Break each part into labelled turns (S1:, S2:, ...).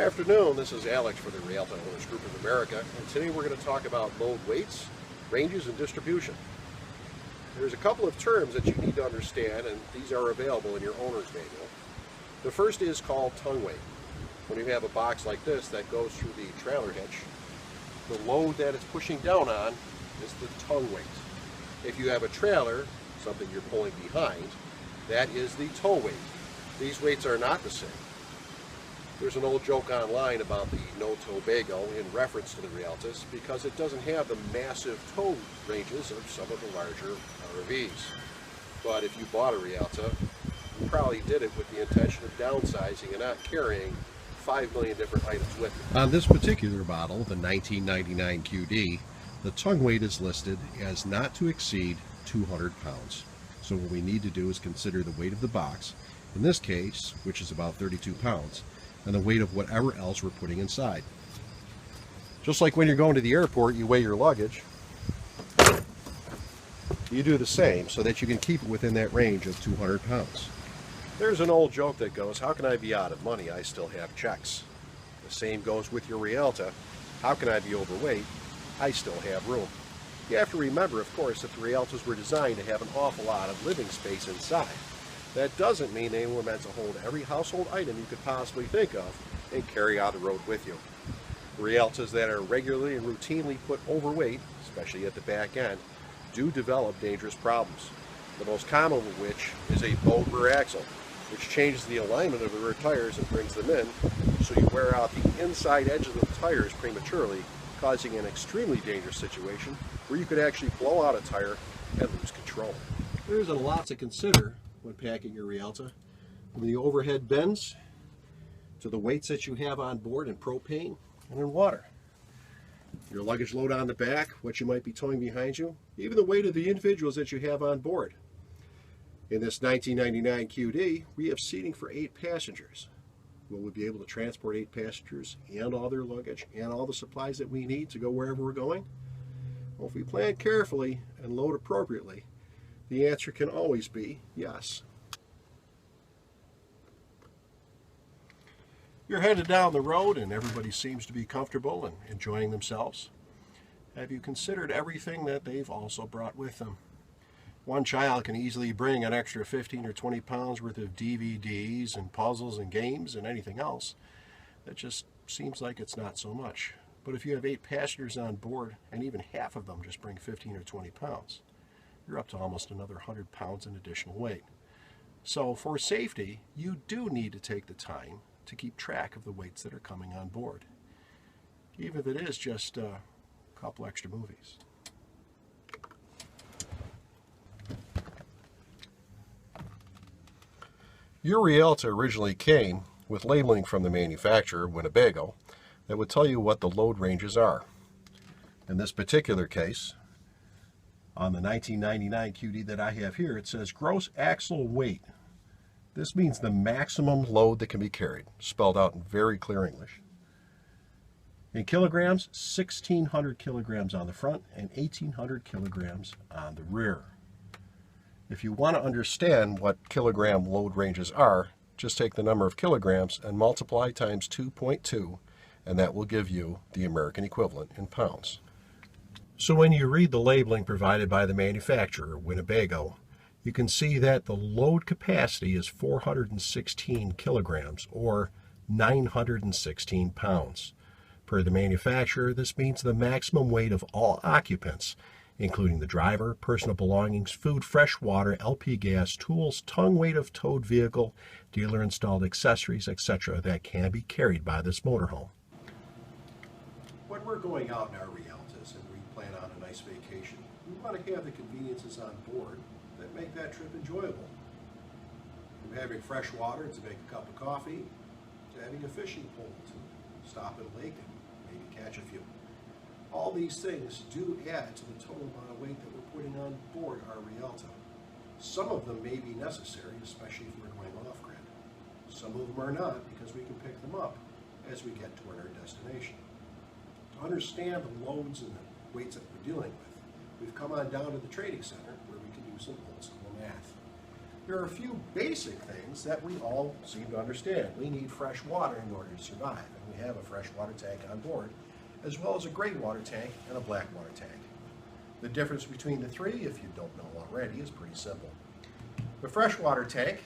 S1: afternoon, this is Alex for the Rialta Owners Group of America, and today we're going to talk about load weights, ranges, and distribution. There's a couple of terms that you need to understand, and these are available in your owner's manual. The first is called tongue weight. When you have a box like this that goes through the trailer hitch, the load that it's pushing down on is the tongue weight. If you have a trailer, something you're pulling behind, that is the toe weight. These weights are not the same. There's an old joke online about the no-toe bagel in reference to the Rialtas because it doesn't have the massive toe ranges of some of the larger RVs. But if you bought a Rialta, you probably did it with the intention of downsizing and not carrying 5 million different items with you. On this particular model, the 1999 QD, the tongue weight is listed as not to exceed 200 pounds. So what we need to do is consider the weight of the box, in this case, which is about 32 pounds, and the weight of whatever else we're putting inside. Just like when you're going to the airport, you weigh your luggage. You do the same so that you can keep it within that range of 200 pounds. There's an old joke that goes, how can I be out of money? I still have checks. The same goes with your Rialta. How can I be overweight? I still have room. You have to remember, of course, that the Rialtas were designed to have an awful lot of living space inside. That doesn't mean they were meant to hold every household item you could possibly think of and carry on the road with you. Rialtas that are regularly and routinely put overweight, especially at the back end, do develop dangerous problems. The most common of which is a bowed rear axle, which changes the alignment of the rear tires and brings them in, so you wear out the inside edge of the tires prematurely, causing an extremely dangerous situation where you could actually blow out a tire and lose control. There's a lot to consider when packing your Rialta, from the overhead bins to the weights that you have on board in propane and in water. Your luggage load on the back, what you might be towing behind you, even the weight of the individuals that you have on board. In this 1999 QD, we have seating for 8 passengers. Will we be able to transport 8 passengers and all their luggage and all the supplies that we need to go wherever we're going? Well, if we plan carefully and load appropriately, the answer can always be yes. You're headed down the road and everybody seems to be comfortable and enjoying themselves. Have you considered everything that they've also brought with them? One child can easily bring an extra 15 or 20 pounds worth of DVDs and puzzles and games and anything else. That just seems like it's not so much. But if you have 8 passengers on board and even half of them just bring 15 or 20 pounds, you're up to almost another 100 pounds in additional weight. So for safety, you do need to take the time to keep track of the weights that are coming on board, even if it is just a couple extra movies. Your Rialta originally came with labeling from the manufacturer, Winnebago, that would tell you what the load ranges are. In this particular case, on the 1999 QD that I have here, it says gross axle weight. This means the maximum load that can be carried, spelled out in very clear English. In kilograms, 1,600 kilograms on the front and 1,800 kilograms on the rear. If you want to understand what kilogram load ranges are, just take the number of kilograms and multiply times 2.2, and that will give you the American equivalent in pounds. So when you read the labeling provided by the manufacturer, Winnebago, you can see that the load capacity is 416 kilograms or 916 pounds. Per the manufacturer, this means the maximum weight of all occupants, including the driver, personal belongings, food, fresh water, LP gas, tools, tongue weight of towed vehicle, dealer-installed accessories, etc. that can be carried by this motorhome. When we're going out in our Rialtas and we plan on a nice vacation, we want to have the conveniences on board that make that trip enjoyable. From having fresh water to make a cup of coffee, to having a fishing pole to stop at a lake and maybe catch a few. All these things do add to the total amount of weight that we're putting on board our Rialta. Some of them may be necessary, especially if we're going off-grid. Some of them are not, because we can pick them up as we get toward our destination. To understand the loads and the weights that we're dealing with, we've come on down to the training center where we can do some old school math. There are a few basic things that we all seem to understand. We need fresh water in order to survive, and we have a freshwater tank on board, as well as a gray water tank and a black water tank. The difference between the three, if you don't know already, is pretty simple. The freshwater tank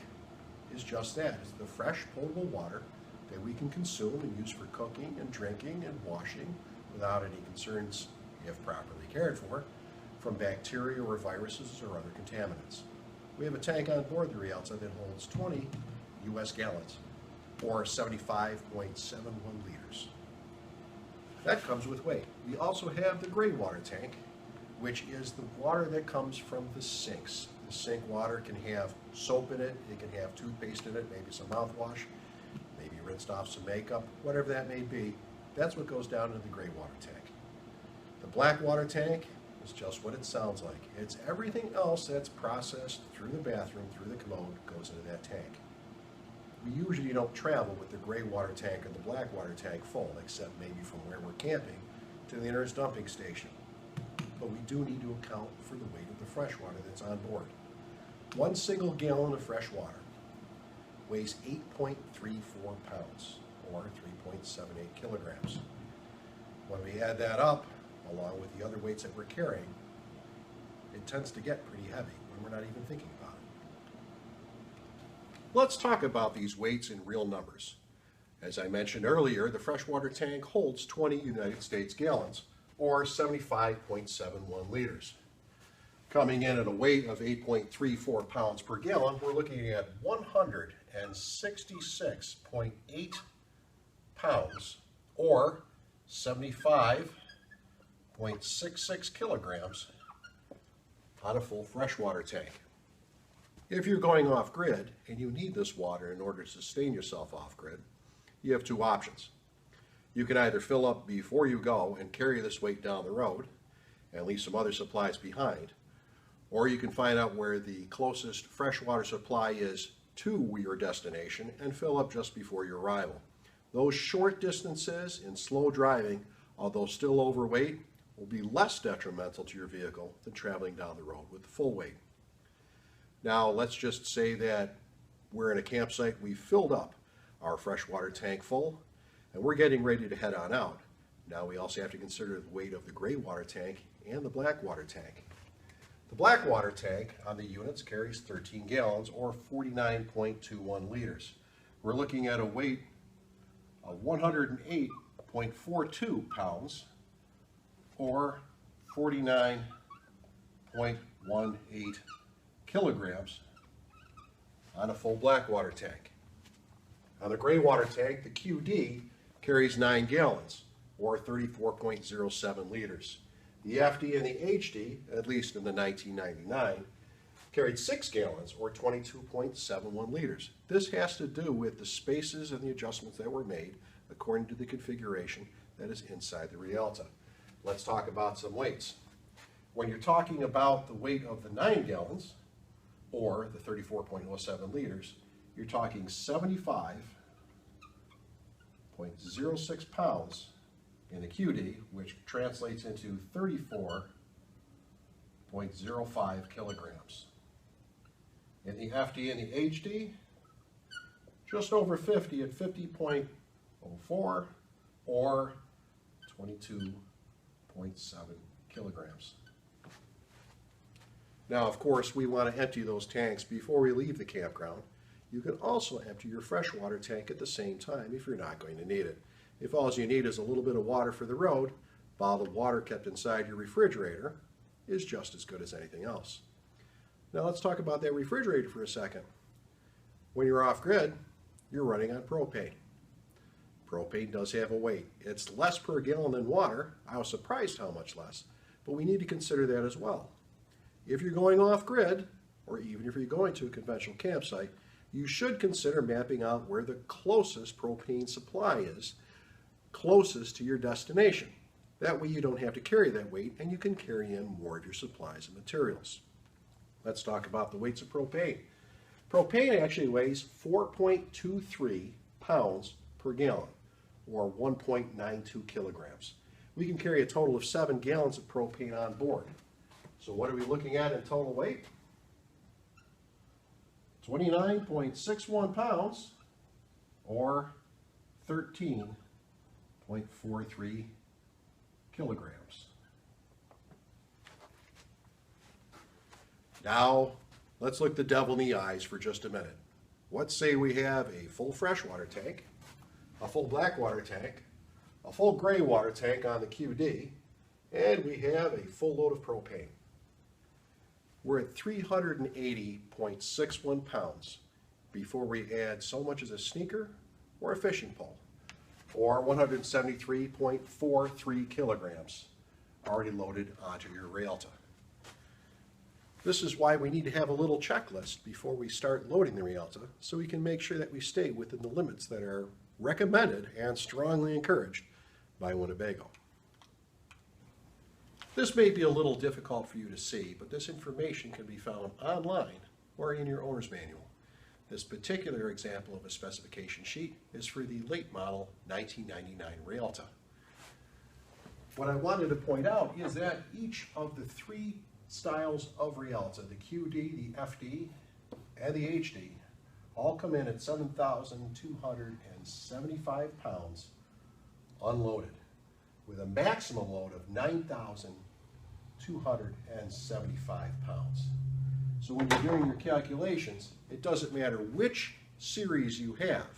S1: is just that. It's the fresh, potable water that we can consume and use for cooking and drinking and washing without any concerns, if properly cared for, from bacteria or viruses or other contaminants. We have a tank on board the Rialta that holds 20 U.S. gallons, or 75.71 liters. That comes with weight. We also have the gray water tank, which is the water that comes from the sinks. The sink water can have soap in it, it can have toothpaste in it, maybe some mouthwash, maybe rinsed off some makeup, whatever that may be. That's what goes down into the gray water tank. The black water tank is just what it sounds like. It's everything else that's processed through the bathroom, through the commode, goes into that tank. We usually don't travel with the gray water tank or the black water tank full, except maybe from where we're camping to the nearest dumping station. But we do need to account for the weight of the fresh water that's on board. 1 single gallon of fresh water weighs 8.34 pounds, or 3.78 kilograms. When we add that up, along with the other weights that we're carrying, it tends to get pretty heavy when we're not even thinking about it. Let's talk about these weights in real numbers. As I mentioned earlier, the freshwater tank holds 20 United States gallons, or 75.71 liters. Coming in at a weight of 8.34 pounds per gallon, we're looking at 166.8 pounds, or 75.66 kilograms on a full freshwater tank. If you're going off-grid and you need this water in order to sustain yourself off-grid, you have two options. You can either fill up before you go and carry this weight down the road and leave some other supplies behind, or you can find out where the closest freshwater supply is to your destination and fill up just before your arrival. Those short distances in slow driving, although still overweight, will be less detrimental to your vehicle than traveling down the road with the full weight. Now, let's just say that we're in a campsite, we filled up our freshwater tank full, and we're getting ready to head on out. Now we also have to consider the weight of the gray water tank and the black water tank. The black water tank on the units carries 13 gallons, or 49.21 liters. We're looking at a weight of 108.42 pounds, or 49.18 kilograms on a full black water tank. On the gray water tank, the QD carries 9 gallons, or 34.07 liters. The FD and the HD, at least in the 1999, carried 6 gallons, or 22.71 liters. This has to do with the spaces and the adjustments that were made according to the configuration that is inside the Rialta. Let's talk about some weights. When you're talking about the weight of the 9 gallons, or the 34.07 liters, you're talking 75.06 pounds in the QD, which translates into 34.05 kilograms. In the FD and the HD, just over 50 at 50.04, or 22.7 kilograms. Now, of course, we want to empty those tanks before we leave the campground. You can also empty your freshwater tank at the same time if you're not going to need it. If all you need is a little bit of water for the road, bottled water kept inside your refrigerator is just as good as anything else. Now let's talk about that refrigerator for a second. When you're off-grid, you're running on propane. Propane does have a weight. It's less per gallon than water. I was surprised how much less, but we need to consider that as well. If you're going off-grid, or even if you're going to a conventional campsite, you should consider mapping out where the closest propane supply is, closest to your destination. That way you don't have to carry that weight and you can carry in more of your supplies and materials. Let's talk about the weights of propane. Propane actually weighs 4.23 pounds per gallon, or 1.92 kilograms. We can carry a total of 7 gallons of propane on board. So what are we looking at in total weight? 29.61 pounds, or 13.43 kilograms. Now, let's look the devil in the eyes for just a minute. Let's say we have a full freshwater tank, a full blackwater tank, a full gray water tank on the QD, and we have a full load of propane. We're at 380.61 pounds before we add so much as a sneaker or a fishing pole, or 173.43 kilograms already loaded onto your Rialta. This is why we need to have a little checklist before we start loading the Rialta, so we can make sure that we stay within the limits that are recommended and strongly encouraged by Winnebago. This may be a little difficult for you to see, but this information can be found online or in your owner's manual. This particular example of a specification sheet is for the late model 1999 Rialta. What I wanted to point out is that each of the three styles of Rialta, the QD, the FD, and the HD, all come in at 7,275 pounds unloaded, with a maximum load of 9,275 pounds. So when you're doing your calculations, it doesn't matter which series you have.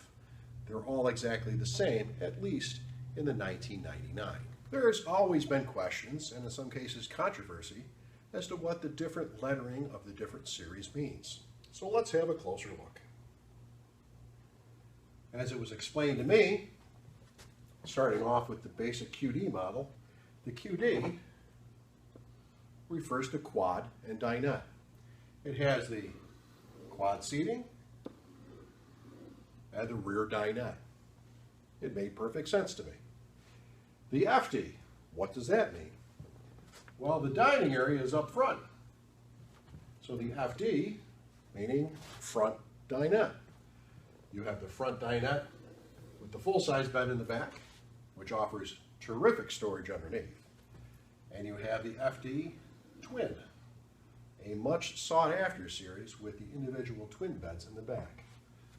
S1: They're all exactly the same, at least in the 1999. There's always been questions, and in some cases controversy, as to what the different lettering of the different series means. So let's have a closer look. As it was explained to me, starting off with the basic QD model, the QD refers to quad and dinette. It has the quad seating and the rear dinette. It made perfect sense to me. The FD, what does that mean? Well, the dining area is up front. So the FD, meaning front dinette. You have the front dinette with the full-size bed in the back, which offers terrific storage underneath. And you have the FD Twin, a much sought-after series with the individual twin beds in the back.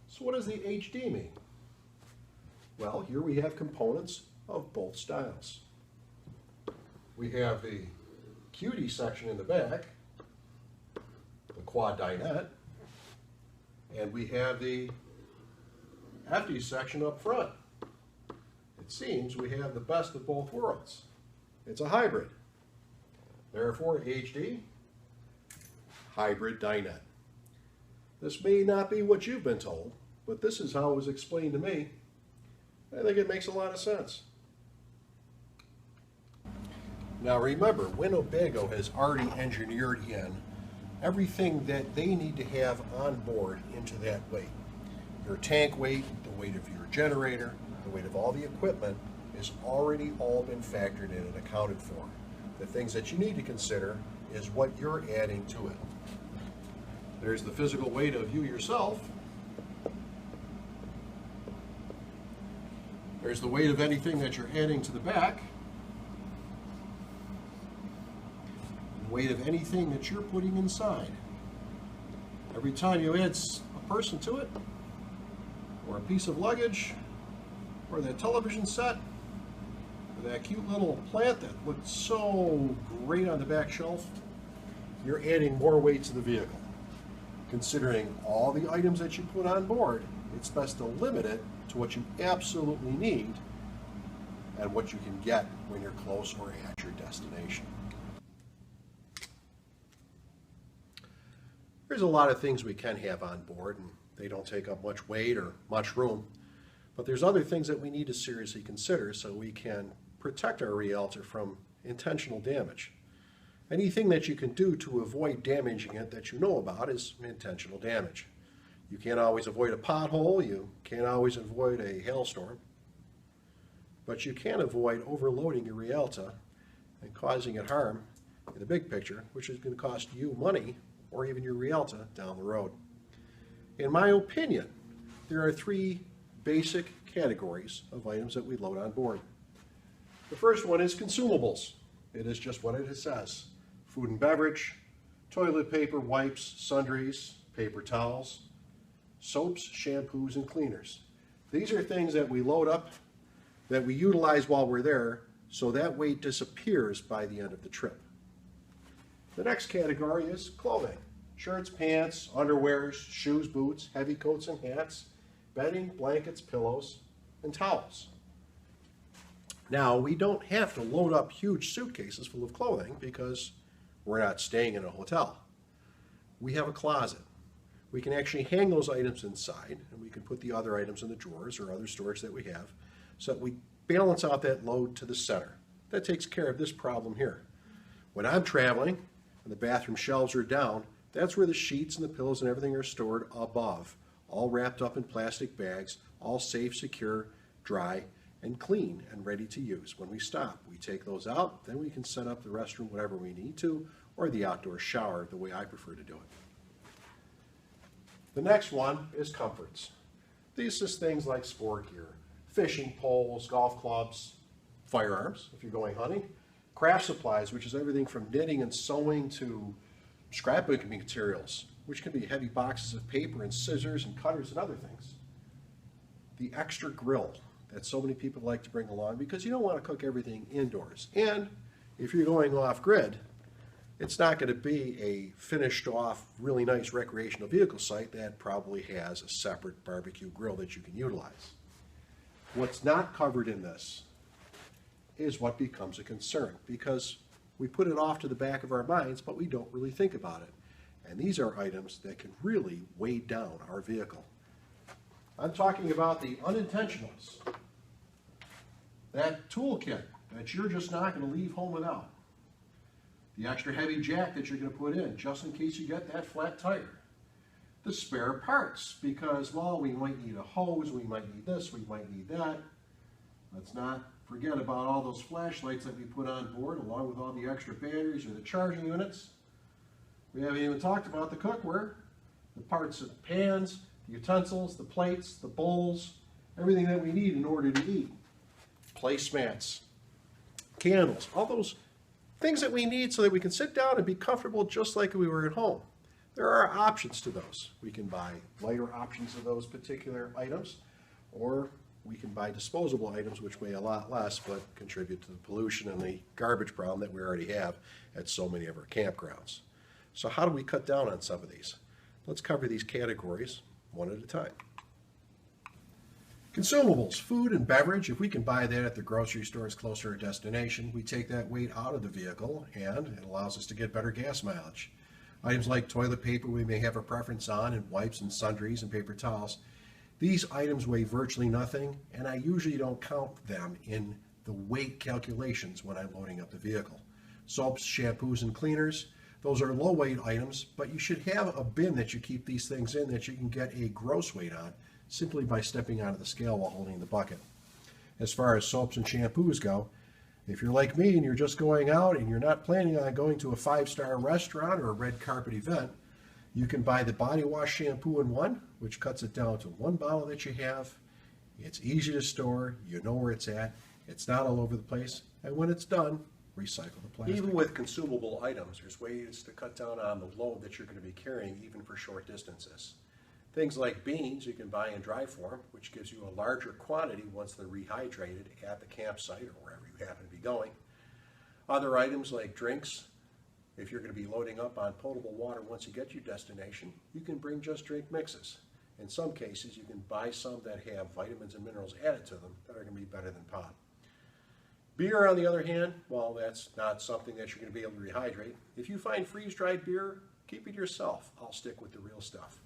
S1: So what does the HD mean? Well, here we have components of both styles. We have the QD section in the back, the quad dinette, and we have the FD section up front. It seems we have the best of both worlds. It's a hybrid. Therefore, HD, hybrid dinette. This may not be what you've been told, but this is how it was explained to me. I think it makes a lot of sense. Now remember, Winnebago has already engineered in everything that they need to have on board into that weight. Your tank weight, the weight of your generator, the weight of all the equipment is already all been factored in and accounted for. The things that you need to consider is what you're adding to it. There's the physical weight of you yourself. There's the weight of anything that you're adding to the back. Weight of anything that you're putting inside. Every time you add a person to it, or a piece of luggage, or that television set, or that cute little plant that looked so great on the back shelf, you're adding more weight to the vehicle. Considering all the items that you put on board, it's best to limit it to what you absolutely need and what you can get when you're close or at your destination. There's a lot of things we can have on board, and they don't take up much weight or much room. But there's other things that we need to seriously consider so we can protect our Rialta from intentional damage. Anything that you can do to avoid damaging it that you know about is intentional damage. You can't always avoid a pothole, you can't always avoid a hailstorm, but you can avoid overloading your Rialta and causing it harm in the big picture, which is going to cost you money or even your Rialta down the road. In my opinion, there are three basic categories of items that we load on board. The first one is consumables. It is just what it says. Food and beverage, toilet paper, wipes, sundries, paper towels, soaps, shampoos, and cleaners. These are things that we load up, that we utilize while we're there, so that weight disappears by the end of the trip. The next category is clothing. Shirts, pants, underwears, shoes, boots, heavy coats and hats, bedding, blankets, pillows, and towels. Now, we don't have to load up huge suitcases full of clothing because we're not staying in a hotel. We have a closet. We can actually hang those items inside, and we can put the other items in the drawers or other storage that we have, so that we balance out that load to the center. That takes care of this problem here. When I'm traveling and the bathroom shelves are down, that's where the sheets and the pillows and everything are stored above, all wrapped up in plastic bags, all safe, secure, dry, and clean and ready to use. When we stop, we take those out, then we can set up the restroom whatever we need to, or the outdoor shower the way I prefer to do it. The next one is comforts. These are things like sport gear, fishing poles, golf clubs, firearms if you're going hunting, craft supplies, which is everything from knitting and sewing to scrapbooking materials, which can be heavy boxes of paper and scissors and cutters and other things. The extra grill that so many people like to bring along because you don't want to cook everything indoors. And if you're going off-grid, it's not going to be a finished off, really nice recreational vehicle site that probably has a separate barbecue grill that you can utilize. What's not covered in this is what becomes a concern because we put it off to the back of our minds, but we don't really think about it. And these are items that can really weigh down our vehicle. I'm talking about the unintentionals. That toolkit that you're just not going to leave home without. The extra heavy jack that you're going to put in just in case you get that flat tire. The spare parts because, well, we might need a hose, we might need this, we might need that. Let's not forget about all those flashlights that we put on board along with all the extra batteries or the charging units. We haven't even talked about the cookware, the parts of the pans, the utensils, the plates, the bowls, everything that we need in order to eat. Placemats, candles, all those things that we need so that we can sit down and be comfortable just like we were at home. There are options to those. We can buy lighter options of those particular items, or we can buy disposable items which weigh a lot less but contribute to the pollution and the garbage problem that we already have at so many of our campgrounds. So how do we cut down on some of these? Let's cover these categories one at a time. Consumables, food and beverage. If we can buy that at the grocery stores closer to our destination, we take that weight out of the vehicle and it allows us to get better gas mileage. Items like toilet paper we may have a preference on, and wipes and sundries and paper towels. These items weigh virtually nothing, and I usually don't count them in the weight calculations when I'm loading up the vehicle. Soaps, shampoos, and cleaners, those are low weight items, but you should have a bin that you keep these things in that you can get a gross weight on simply by stepping out of the scale while holding the bucket. As far as soaps and shampoos go, if you're like me and you're just going out and you're not planning on going to a 5-star restaurant or a red carpet event, you can buy the body wash shampoo in one, which cuts it down to one bottle that you have. It's easy to store, you know where it's at, it's not all over the place, and when it's done, recycle the plastic. Even with consumable items, there's ways to cut down on the load that you're going to be carrying even for short distances. Things like beans you can buy in dry form, which gives you a larger quantity once they're rehydrated at the campsite or wherever you happen to be going. Other items like drinks, if you're going to be loading up on potable water once you get to your destination, you can bring just drink mixes. In some cases, you can buy some that have vitamins and minerals added to them that are going to be better than pop. Beer, on the other hand, well, that's not something that you're going to be able to rehydrate. If you find freeze-dried beer, keep it yourself. I'll stick with the real stuff.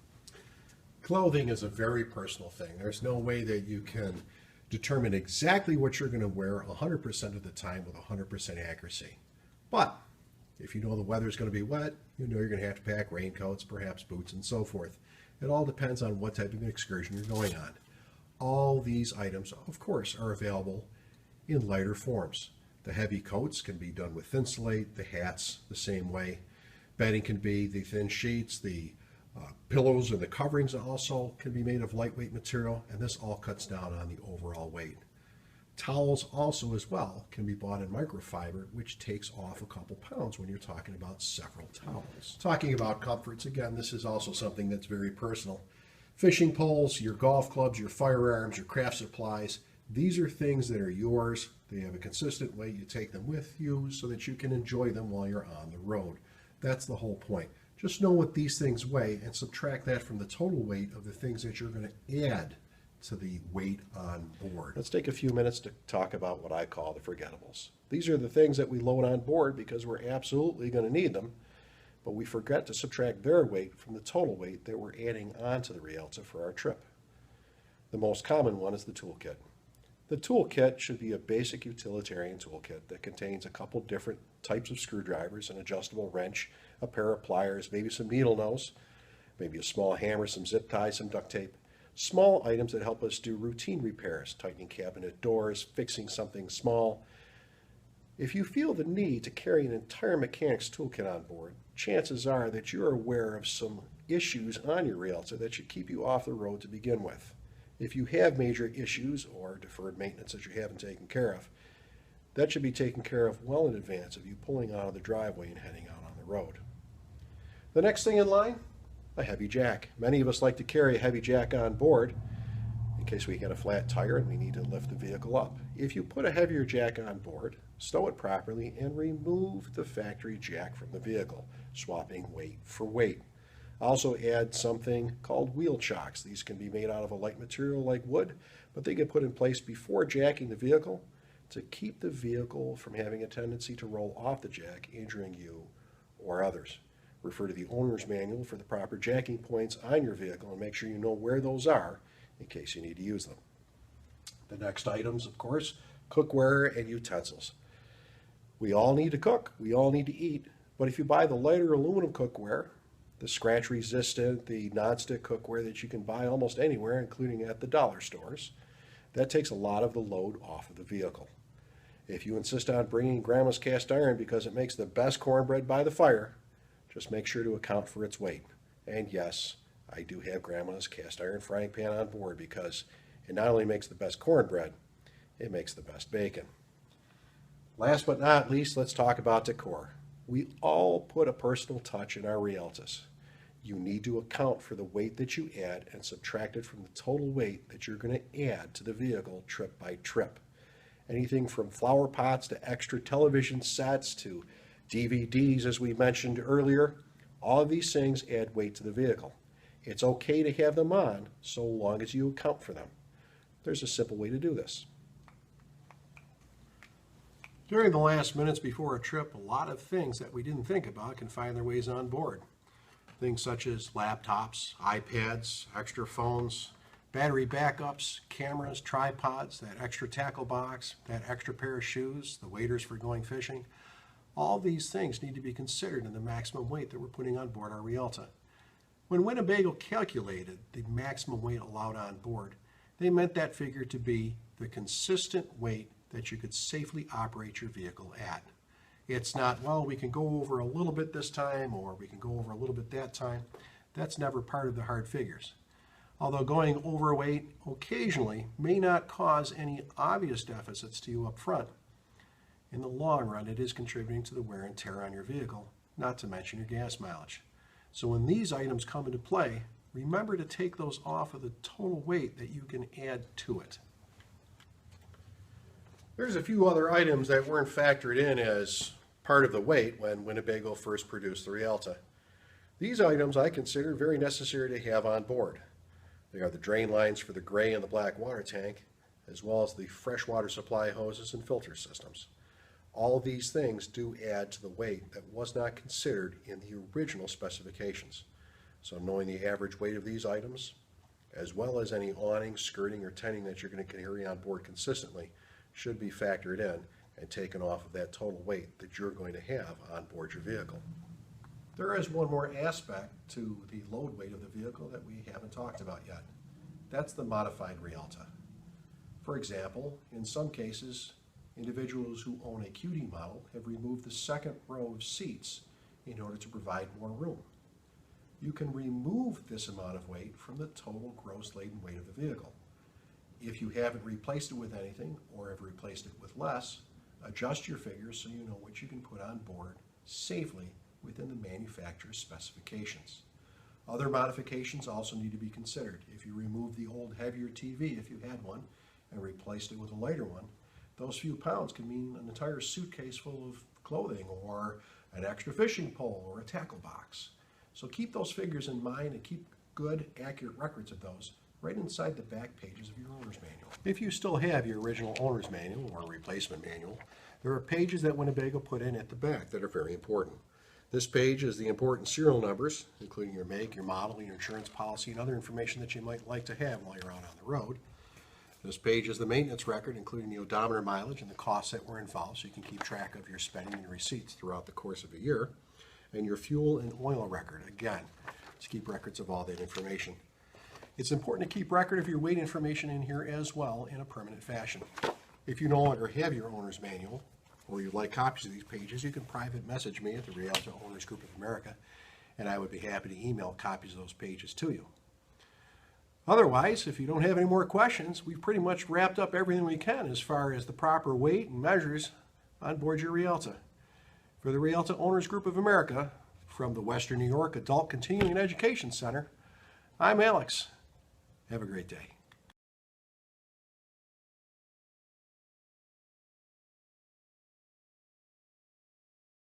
S1: Clothing is a very personal thing. There's no way that you can determine exactly what you're going to wear 100% of the time with 100% accuracy. But if you know the weather's going to be wet, you know you're going to have to pack raincoats, perhaps boots, and so forth. It all depends on what type of an excursion you're going on. All these items, of course, are available in lighter forms. The heavy coats can be done with Thinsulate, the hats the same way. Bedding can be the thin sheets, the pillows and the coverings also can be made of lightweight material, and this all cuts down on the overall weight. Towels also as well can be bought in microfiber, which takes off a couple pounds when you're talking about several towels. Talking about comforts, again, this is also something that's very personal. Fishing poles, your golf clubs, your firearms, your craft supplies, these are things that are yours. They have a consistent weight. You take them with you so that you can enjoy them while you're on the road. That's the whole point. Just know what these things weigh and subtract that from the total weight of the things that you're going to add to the weight on board. Let's take a few minutes to talk about what I call the forgettables. These are the things that we load on board because we're absolutely going to need them, but we forget to subtract their weight from the total weight that we're adding onto the Rialta for our trip. The most common one is the toolkit. The toolkit should be a basic utilitarian toolkit that contains a couple different types of screwdrivers, an adjustable wrench, a pair of pliers, maybe some needle nose, maybe a small hammer, some zip ties, some duct tape. Small items that help us do routine repairs, tightening cabinet doors, fixing something small. If you feel the need to carry an entire mechanic's toolkit on board, chances are that you're aware of some issues on your Rialta that should keep you off the road to begin with. If you have major issues or deferred maintenance that you haven't taken care of, that should be taken care of well in advance of you pulling out of the driveway and heading out on the road. The next thing in line, a heavy jack. Many of us like to carry a heavy jack on board in case we get a flat tire and we need to lift the vehicle up. If you put a heavier jack on board, stow it properly and remove the factory jack from the vehicle, swapping weight for weight. Also add something called wheel chocks. These can be made out of a light material like wood, but they get put in place before jacking the vehicle to keep the vehicle from having a tendency to roll off the jack, injuring you or others. Refer to the owner's manual for the proper jacking points on your vehicle and make sure you know where those are in case you need to use them. The next items, of course, cookware and utensils. We all need to cook, we all need to eat, but if you buy the lighter aluminum cookware, the scratch resistant, the nonstick cookware that you can buy almost anywhere, including at the dollar stores, that takes a lot of the load off of the vehicle. If you insist on bringing Grandma's cast iron because it makes the best cornbread by the fire, just make sure to account for its weight. And yes, I do have Grandma's cast iron frying pan on board because it not only makes the best cornbread, it makes the best bacon. Last but not least, let's talk about decor. We all put a personal touch in our Rialtas. You need to account for the weight that you add and subtract it from the total weight that you're going to add to the vehicle trip by trip. Anything from flower pots to extra television sets to DVDs, as we mentioned earlier, all of these things add weight to the vehicle. It's okay to have them on so long as you account for them. There's a simple way to do this. During the last minutes before a trip, a lot of things that we didn't think about can find their ways on board. Things such as laptops, iPads, extra phones, battery backups, cameras, tripods, that extra tackle box, that extra pair of shoes, the waders for going fishing. All these things need to be considered in the maximum weight that we're putting on board our Rialta. When Winnebago calculated the maximum weight allowed on board, they meant that figure to be the consistent weight that you could safely operate your vehicle at. It's not, well, we can go over a little bit this time or we can go over a little bit that time. That's never part of the hard figures. Although going overweight occasionally may not cause any obvious deficits to you up front, in the long run it is contributing to the wear and tear on your vehicle, not to mention your gas mileage. So when these items come into play, remember to take those off of the total weight that you can add to it. There's a few other items that weren't factored in as part of the weight when Winnebago first produced the Rialta. These items I consider very necessary to have on board. They are the drain lines for the gray and the black water tank, as well as the freshwater supply hoses and filter systems. All of these things do add to the weight that was not considered in the original specifications. So knowing the average weight of these items, as well as any awning, skirting, or tenting that you're going to carry on board consistently, should be factored in and taken off of that total weight that you're going to have on board your vehicle. There is one more aspect to the load weight of the vehicle that we haven't talked about yet. That's the modified Rialta. For example, in some cases, individuals who own a QD model have removed the second row of seats in order to provide more room. You can remove this amount of weight from the total gross laden weight of the vehicle. If you haven't replaced it with anything or have replaced it with less, adjust your figures so you know what you can put on board safely within the manufacturer's specifications. Other modifications also need to be considered. If you remove the old heavier TV, if you had one, and replaced it with a lighter one, those few pounds can mean an entire suitcase full of clothing or an extra fishing pole or a tackle box. So keep those figures in mind and keep good, accurate records of those right inside the back pages of your owner's manual. If you still have your original owner's manual or replacement manual, there are pages that Winnebago put in at the back that are very important. This page is the important serial numbers, including your make, your model, your insurance policy, and other information that you might like to have while you're out on the road. This page is the maintenance record, including the odometer mileage and the costs that were involved, so you can keep track of your spending and receipts throughout the course of a year. And your fuel and oil record, again, to keep records of all that information. It's important to keep record of your weight information in here as well in a permanent fashion. If you no longer have your owner's manual, or you'd like copies of these pages, you can private message me at the Rialta Owners Group of America, and I would be happy to email copies of those pages to you. Otherwise, if you don't have any more questions, we've pretty much wrapped up everything we can as far as the proper weight and measures on board your Rialta. For the Rialta Owners Group of America, from the Western New York Adult Continuing Education Center, I'm Alex. Have a great day.